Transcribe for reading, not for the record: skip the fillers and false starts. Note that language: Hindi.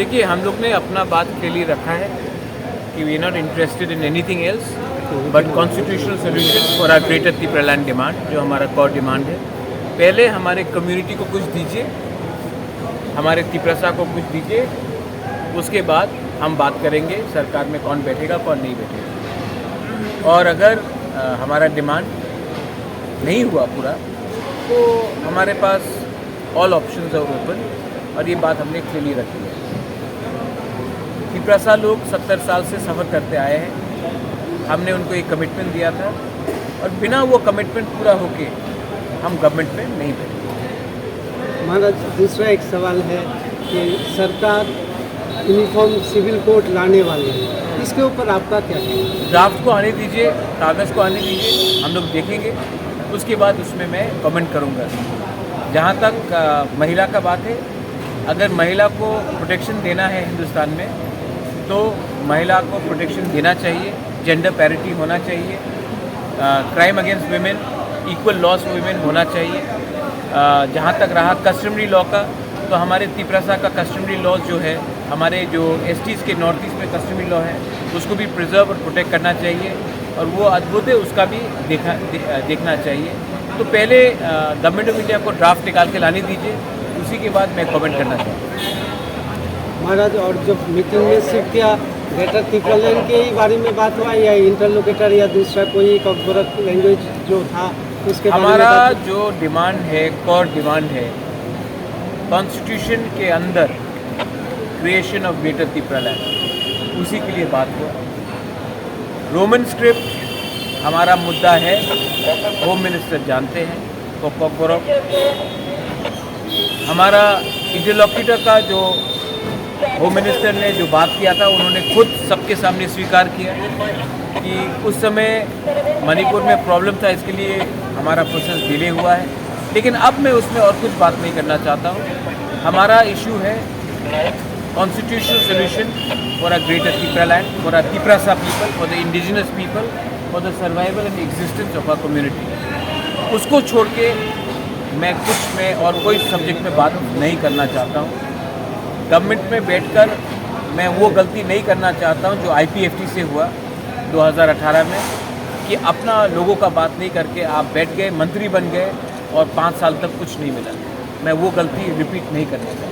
देखिए, हम लोग ने अपना बात क्लियरली रखा है कि we are not interested in anything else but constitutional solution for our greater Tripuraland demand, जो हमारा कोर डिमांड है। पहले हमारे कम्युनिटी को कुछ दीजिए, हमारे त्रिपुरा को कुछ दीजिए, उसके बाद हम बात करेंगे सरकार में कौन बैठेगा कौन नहीं बैठेगा। और अगर हमारा डिमांड नहीं हुआ पूरा तो हमारे पास ऑल ऑप्शंस आर ओपन, और ये बात हमने क्लियरली रखी है। त्रिपुरा लोग 70 साल से सफ़र करते आए हैं, हमने उनको एक कमिटमेंट दिया था और बिना वो कमिटमेंट पूरा होके हम गवर्नमेंट में नहीं बैठे। महाराज, दूसरा एक सवाल है कि सरकार यूनिफॉर्म सिविल कोड लाने वाली है, इसके ऊपर आपका क्या कहना है? ड्राफ्ट को आने दीजिए, कागज़ को आने दीजिए, हम लोग देखेंगे, उसके बाद उसमें मैं कमेंट करूँगा। जहाँ तक महिला का बात है, अगर महिला को प्रोटेक्शन देना है हिंदुस्तान में तो महिला को प्रोटेक्शन देना चाहिए, जेंडर पैरिटी होना चाहिए, crime against women, equal loss women होना चाहिए। जहाँ तक रहा कस्टमरी लॉ का, तो हमारे त्रिपुरा का कस्टमरी लॉ जो है, हमारे जो एसटीज़ के नॉर्थ ईस्ट में कस्टमरी लॉ है, उसको भी प्रिजर्व और प्रोटेक्ट करना चाहिए, और वो अद्भुत है, उसका भी देखना चाहिए। तो पहले गवर्नमेंट ऑफ इंडिया को ड्राफ्ट निकाल के लाने दीजिए, उसी के बाद मैं कमेंट करना चाहूँगा। महाराज, और जब मीटिंग में सिर्फ क्या ग्रेटर त्रिपुरालैंड के ही बारे में बात हुआ या इंटरलोकेटर या दूसरा कोई कॉर्पोरेट लैंग्वेज जो था उसके बारे में हमारा बात? जो डिमांड है, कोर डिमांड है, कॉन्स्टिट्यूशन के अंदर क्रिएशन ऑफ ग्रेटर त्रिपुरालैंड, उसी के लिए बात हुआ। रोमन स्क्रिप्ट हमारा मुद्दा है, होम मिनिस्टर जानते हैं, कोकोरो। हमारा इंटरलोक्यूटर का जो होम मिनिस्टर ने जो बात किया था, उन्होंने खुद सबके सामने स्वीकार किया कि उस समय मणिपुर में प्रॉब्लम था, इसके लिए हमारा प्रोसेस डिले हुआ है। लेकिन अब मैं उसमें और कुछ बात नहीं करना चाहता हूँ। हमारा इशू है constitutional solution for a greater Tripuraland, for a Tripura people, for the indigenous people, for the survival and existence of a community. उसको छोड़ के मैं और कोई सब्जेक्ट में बात नहीं करना चाहता हूँ। गवर्नमेंट में बैठकर मैं वो गलती नहीं करना चाहता हूँ जो IPFT से हुआ 2018 में, कि अपना लोगों का बात नहीं करके आप बैठ गए, मंत्री बन गए और 5 साल तक कुछ नहीं मिला। मैं वो गलती रिपीट नहीं करना चाहता।